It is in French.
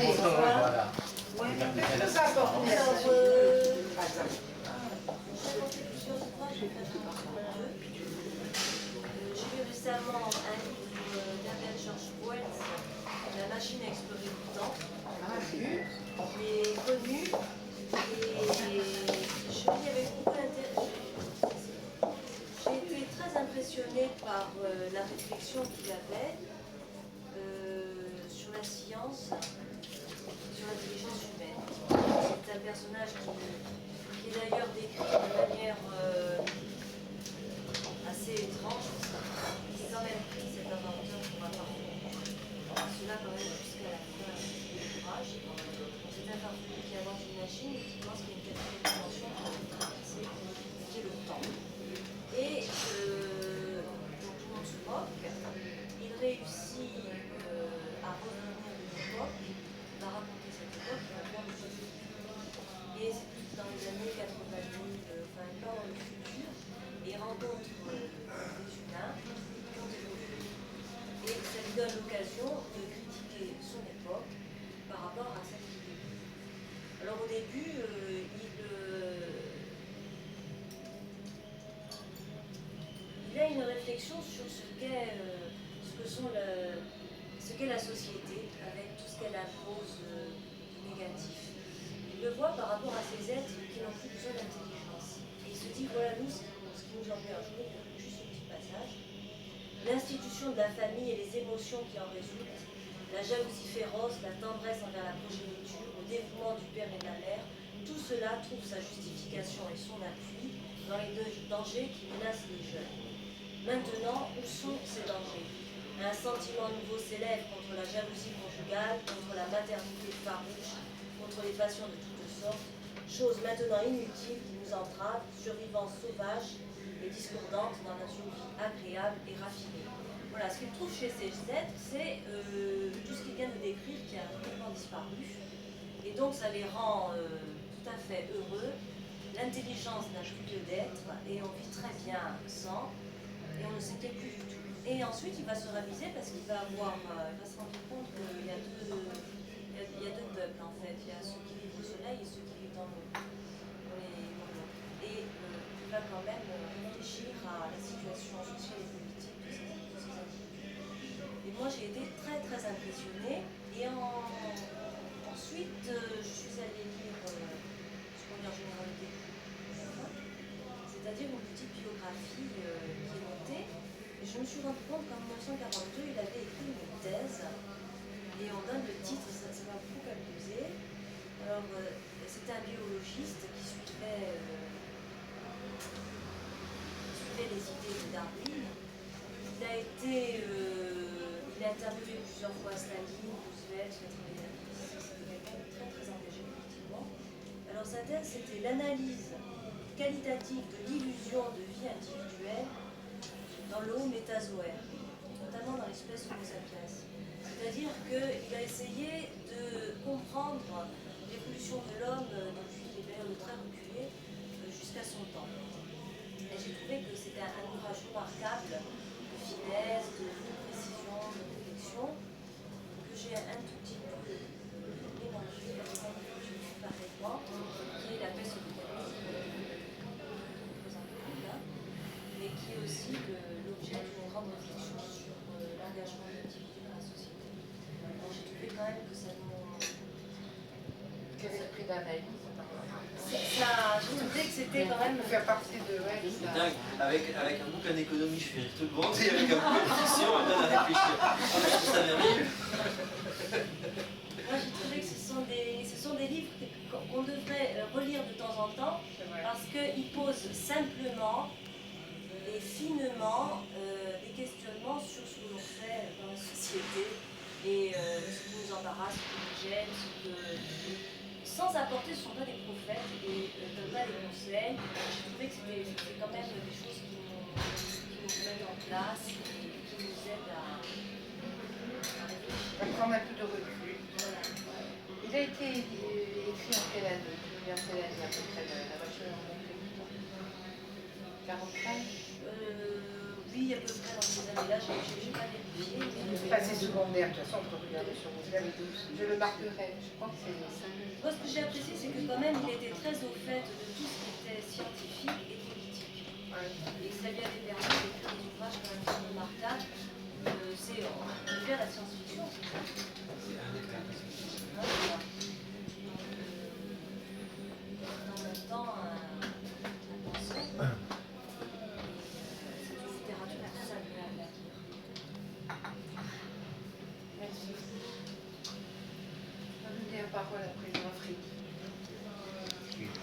Écarté. Voilà. Qu'est-ce que ça apporte? J'ai lu récemment un livre d'Herbert George Wells, La machine à explorer le temps. Il est connu et je lis avec beaucoup d'intérêt. J'ai été très impressionnée par la réflexion qu'il avait sur la science, sur l'intelligence humaine. C'est un personnage qui est d'ailleurs décrit de manière assez étrange. C'est quand même pris cet inventeur pour avoir cela quand même jusqu'à la fin de l'ouvrage. C'est un farfelu qui invente une machine et qui pense qu'il y a une quatrième dimension pour traverser, qui est le temps. Et donc tout le monde se moque. Il réussit à revenir de l'époque, à raconter cette époque, il va voir le futur. Et c'est plus dans les années 80 000, enfin dans le futur, et il rencontre des humains qui ont évolué. Et ça lui donne l'occasion de critiquer son époque par rapport à celle qu'il vit. Alors au début, il a une réflexion sur ce qu'est la société, avec tout ce qu'elle impose de négatif. Il le voit par rapport à ces êtres qui n'ont plus besoin d'intelligence. Et il se dit, voilà nous, ce qui nous ennuie un jour, juste un petit passage. L'institution de la famille et les émotions qui en résultent, la jalousie féroce, la tendresse envers la progéniture, le dévouement du père et de la mère, tout cela trouve sa justification et son appui dans les dangers qui menacent les jeunes. Maintenant, où sont ces dangers? Un sentiment nouveau s'élève contre la jalousie conjugale, contre la maternité farouche, contre les passions de toutes sortes, choses maintenant inutiles qui nous entravent, survivants sauvages et discordantes dans notre vie agréable et raffinée. Voilà, ce qu'il trouve chez ces êtres, c'est tout ce qu'il vient de décrire qui a complètement disparu. Et donc ça les rend tout à fait heureux. L'intelligence n'a plus lieu d'être et on vit très bien sans, et on ne s'inquiète plus du tout. Et ensuite il va se raviser parce qu'il va se rendre compte qu'il y a deux peuples en fait. Il y a ceux qui vivent au soleil et ceux qui vivent dans l'eau. Et il va quand même réfléchir à la situation sociale et politique de ces individus. Et moi j'ai été très très impressionnée. Et ensuite je suis allée lire Secondaire généralité, c'est-à-dire une petite biographie qui est montée. Et je me suis rendu compte qu'en 1942 il avait écrit une thèse. Et on donne le titre, ça m'a beaucoup amusé. Alors, c'était un biologiste qui suivait les idées de Darwin. Il a interviewé plusieurs fois Staline, Roosevelt, il a travaillé avec lui. C'était quelqu'un de très très engagé politiquement. Alors, sa thèse, c'était l'analyse qualitative de l'illusion de vie individuelle dans le haut métazoaire, notamment dans l'espèce Homo sapiens. C'est-à-dire qu'il a essayé de comprendre l'évolution de l'homme depuis les périodes très reculées jusqu'à son temps. Et j'ai trouvé que c'était un ouvrage remarquable de finesse, de précision, de réflexion, que j'ai un tout petit peu mélangé parfaitement, qui est la peste bubonique, mais qui est aussi l'objet d'une grande réflexion sur l'engagement de l'individu dans la société. Alors j'ai trouvé quand même que ça nous... Quel esprit d'analyse? Je trouvais que c'était quand même... Faire partie de... Ouais, c'est dingue. Avec un bouquin d'économie, je fais rire tout le monde, et avec un bouquin de fiction, on vient à réfléchir. Je trouve ça merveilleux. Moi j'ai trouvé que ce sont des livres qu'on devrait relire de temps en temps, parce qu'ils posent simplement et finement des questionnements sur ce que l'on fait dans la société et ce qui nous embarrasse, ce qui nous gêne, sans apporter, ce ne sont pas des prophètes et ne donnent pas des conseils. J'ai trouvé que c'était quand même des choses qui nous mettent en place et qui nous aident à réfléchir. Prendre un peu de recul. Voilà. Il a été écrit en quelle année? En quelle année à peu près la voiture est en montée? 40 pages? Oui, à peu près dans ces années-là, je n'ai pas vérifié. Mais Enfin, c'est secondaire, de toute façon, on peut regarder sur vos thèmes. Je le marquerai, je crois que c'est 5 moi, ce que j'ai apprécié, c'est que quand même, il était très au fait de tout ce qui était scientifique et politique. Et ça lui avait permis d'écrire des ouvrages quand même très remarquables. C'est de faire la science-fiction, c'est ça. C'est un hectare. Voilà. En même temps, un penseur. C'est une littérature très agréable à lire. Merci. Je vais donner la parole à présent à Frédéric.